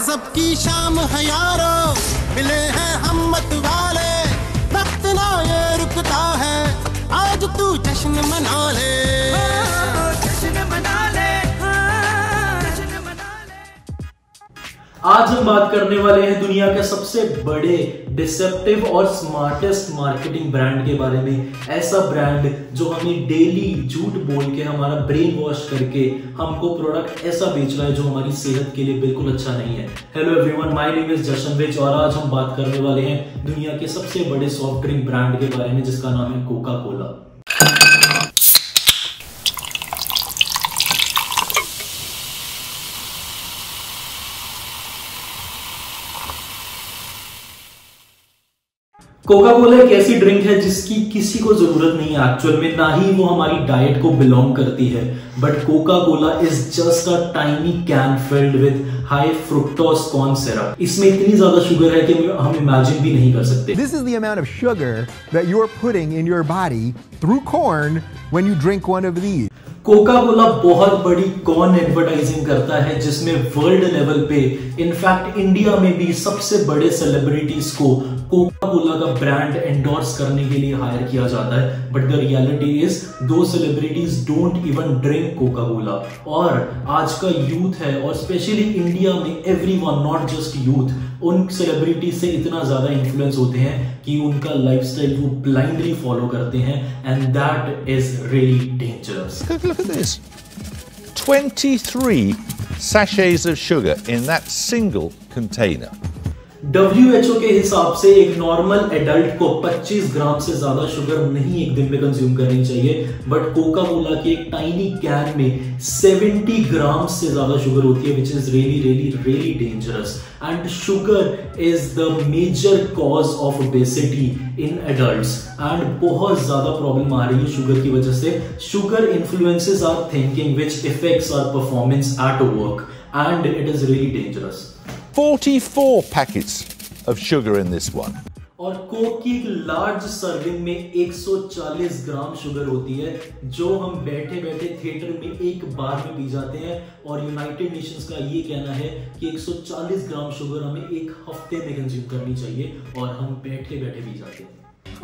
सबकी शाम है यारो, मिले हैं हम मत वाले, वक्त ना ये रुकता है, आज तू जश्न मना ले, जश्न मना ले, जश्न मना ले। आज हम बात करने वाले हैं दुनिया के सबसे बड़े डिसेप्टिव और स्मार्टेस्ट मार्केटिंग ब्रांड के बारे में। ऐसा ब्रांड जो हमें डेली झूठ बोल के, हमारा ब्रेन वॉश करके हमको प्रोडक्ट ऐसा बेच रहा है जो हमारी सेहत के लिए बिल्कुल अच्छा नहीं है। Hello everyone, my name is Jashan Vij और आज हम बात करने वाले हैं दुनिया के सबसे बड़े सॉफ्ट ड्रिंक ब्रांड के बारे में जिसका नाम है कोका कोला। कोका कोला एक ऐसी ड्रिंक है जिसकी किसी को जरूरत नहीं है एक्चुअल में, ना ही वो हमारी डाइट को बिलोंग करती है। But Coca Cola is just a tiny can filled with high fructose corn syrup. इसमें इतनी ज्यादा शुगर है कि हम इमेजिन भी नहीं कर सकते। This is the amount of sugar that you're putting in your body through corn when you drink one of these. Coca Cola बहुत बड़ी कॉर्न एडवर्टाइजिंग करता है जिसमें वर्ल्ड लेवल पे, इनफैक्ट इंडिया में भी सबसे बड़े सेलिब्रिटीज को कोका कोला का ब्रांड एंडोर्स करने के लिए हायर किया जाता है। बट द रियलिटी इज दो celebrities don't even drink Coca Cola. और आज का यूथ है और स्पेशली इंडिया में एवरीवन, नॉट जस्ट यूथ, उन सेलिब्रिटी से इतना ज्यादा इन्फ्लुएंस होते हैं कि उनका लाइफस्टाइल वो ब्लाइंडली फॉलो करते हैं and that is really dangerous. Look at this. 23 sachets of sugar in that single container. WHO के हिसाब से एक नॉर्मल एडल्ट को 25 ग्राम से ज्यादा शुगर नहीं एक दिन में कंज्यूम करनी चाहिए। बट कोका कोला की एक टाइनी कैन में 70 ग्राम से ज्यादा शुगर होती है, which is really dangerous. And sugar is the major cause of obesity in adults and बहुत ज्यादा प्रॉब्लम आ रही है शुगर की वजह से। Sugar influences our thinking which effects our performance at work and it is really dangerous. 44 packets of sugar in this one. और Coke की एक लार्ज सर्विंग में 140 ग्राम शुगर होती है जो हम बैठे बैठे थिएटर में एक बार में पी जाते हैं। और यूनाइटेड नेशंस का ये कहना है कि 140 ग्राम शुगर हमें एक हफ्ते में कंज्यूम करनी चाहिए और हम बैठे बैठे पी जाते हैं।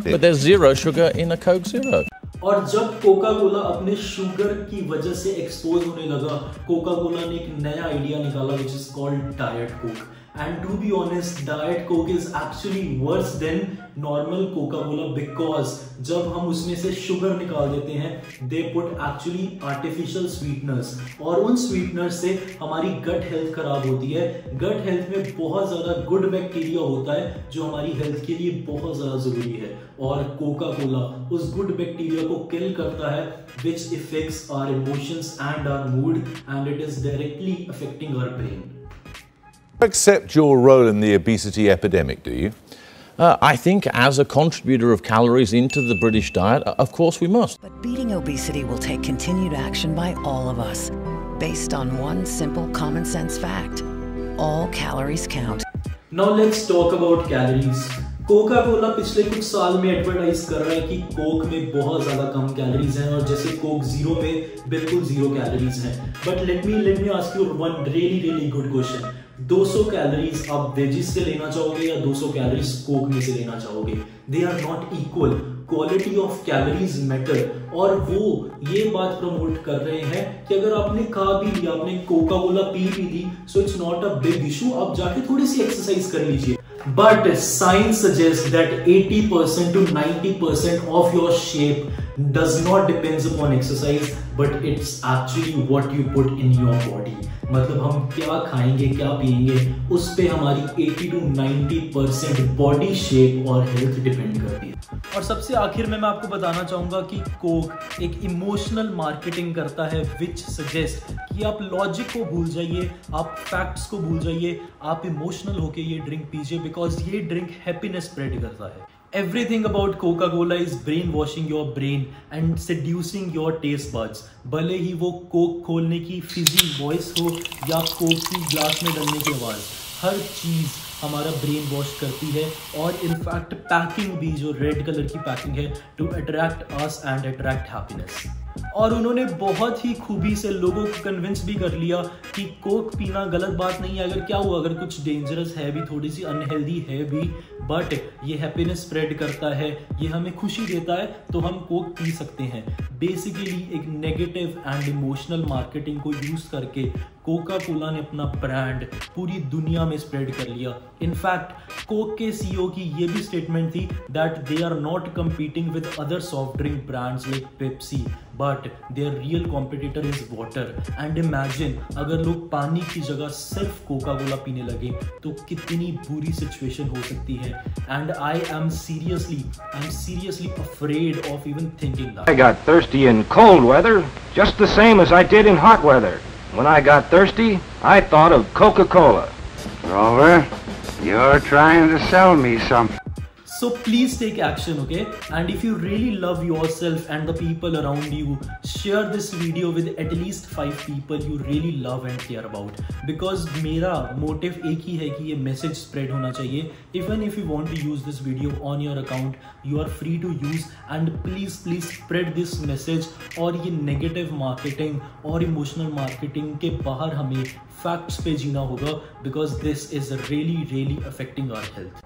But there's zero sugar in a Coke Zero. और जब कोका कोला अपने शुगर की वजह से एक्सपोज होने लगा, कोका कोला ने एक नया आइडिया निकाला which is called diet Coke. And to be honest, diet Coke is actually worse than normal Coca Cola because जब हम उसमें से शुगर निकाल देते हैं they put actually artificial sweeteners और उन स्वीटनर्स से हमारी गट हेल्थ खराब होती है। गट हेल्थ में बहुत ज्यादा गुड बैक्टीरिया होता है जो हमारी हेल्थ के लिए बहुत ज्यादा जरूरी है और कोका कोला उस गुड बैक्टीरिया को किल करता है which effects our emotions and our mood and it is directly affecting our brain. Accept your role in the obesity epidemic, do you? I think as a contributor of calories into the British diet, of course we must. But beating obesity will take continued action by all of us, based on one simple common sense fact. All calories count. Now let's talk about calories. Coca Cola पिछले कुछ साल में advertise कर रहा है कि Coke में बहुत ज्यादा कम कैलोरीज हैं और जैसे कोक जीरो में बिल्कुल जीरो कैलोरीज हैं। But let me ask you one really good question. 200 calories आप वेजिस से लेना चाहोगे या 200 कैलोरीज कोक में से लेना चाहोगे? They are not equal. Quality of calories matter. और वो ये बात प्रमोट कर रहे हैं कि अगर आपने खा भी लिया, आपने कोका कोला पी ली, so it's not a big issue, आप जाके थोड़ी सी एक्सरसाइज कर लीजिए। But science suggests that 80% to 90% of your shape does not depends upon exercise, but it's actually what you put in your body. मतलब हम क्या खाएंगे, क्या पिएंगे, उस पे हमारी 80 to 90% बॉडी शेप और हेल्थ डिपेंड करती है। और सबसे आखिर में मैं आपको बताना चाहूंगा कि कोक एक इमोशनल मार्केटिंग करता है विच सजेस्ट कि आप लॉजिक को भूल जाइए, आप फैक्ट्स को भूल जाइए, आप इमोशनल होके ये ड्रिंक पीजिए बिकॉज ये ड्रिंक हैप्पीनेस स्प्रेड करता है। Everything about Coca-Cola is brainwashing your brain and seducing your taste buds. भले ही वो कोक खोलने की फिजी वॉइस हो या कोक की ग्लास में डालने की आवाज, हर चीज हमारा ब्रेन वॉश करती है। और इनफैक्ट पैकिंग भी जो रेड कलर की पैकिंग है to attract us and attract happiness. और उन्होंने बहुत ही खूबी से लोगों को कन्विंस भी कर लिया कि कोक पीना गलत बात नहीं है। अगर क्या हुआ, अगर कुछ डेंजरस है भी, थोड़ी सी अनहेल्दी है भी, बट ये हैप्पीनेस स्प्रेड करता है, ये हमें खुशी देता है, तो हम कोक पी सकते हैं। बेसिकली एक नेगेटिव एंड इमोशनल मार्केटिंग को यूज करके कोका कोला ने अपना ब्रांड पूरी दुनिया में स्प्रेड कर लिया। इनफैक्ट कोक के सीईओ की ये भी स्टेटमेंट थी that they are not competing with other soft drink brands like Pepsi, but their real competitor is water. And imagine अगर लोग पानी की जगह सिर्फ कोका कोला पीने लगे तो कितनी बुरी सिचुएशन हो सकती है। And I am seriously afraid of even thinking that. I got thirsty in cold weather just the same as I did in hot weather. When I got thirsty, I thought of Coca-Cola. Rover, you're trying to sell me something. So please take action, okay? And if you really love yourself and the people around you, share this video with at least 5 people you really love and care about. Because मेरा motive एक ही है कि ये message spread होना चाहिए. Even if you want to use this video on your account, you are free to use, and please spread this message. और ये negative marketing और emotional marketing के बाहर हमें facts पे जीना होगा, because this is really affecting our health.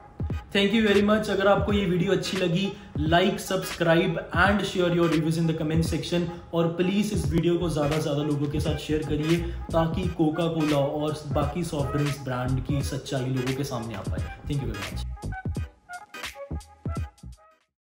Thank you very much. अगर आपको ये वीडियो अच्छी लगी, like, subscribe and share your reviews in the comment section. और प्लीज इस वीडियो को ज्यादा लोगों के साथ शेयर करिए ताकि कोका कोला और बाकी सॉफ्ट ड्रिंक्स ब्रांड की सच्चाई लोगों के सामने आ पाए। Thank you very much.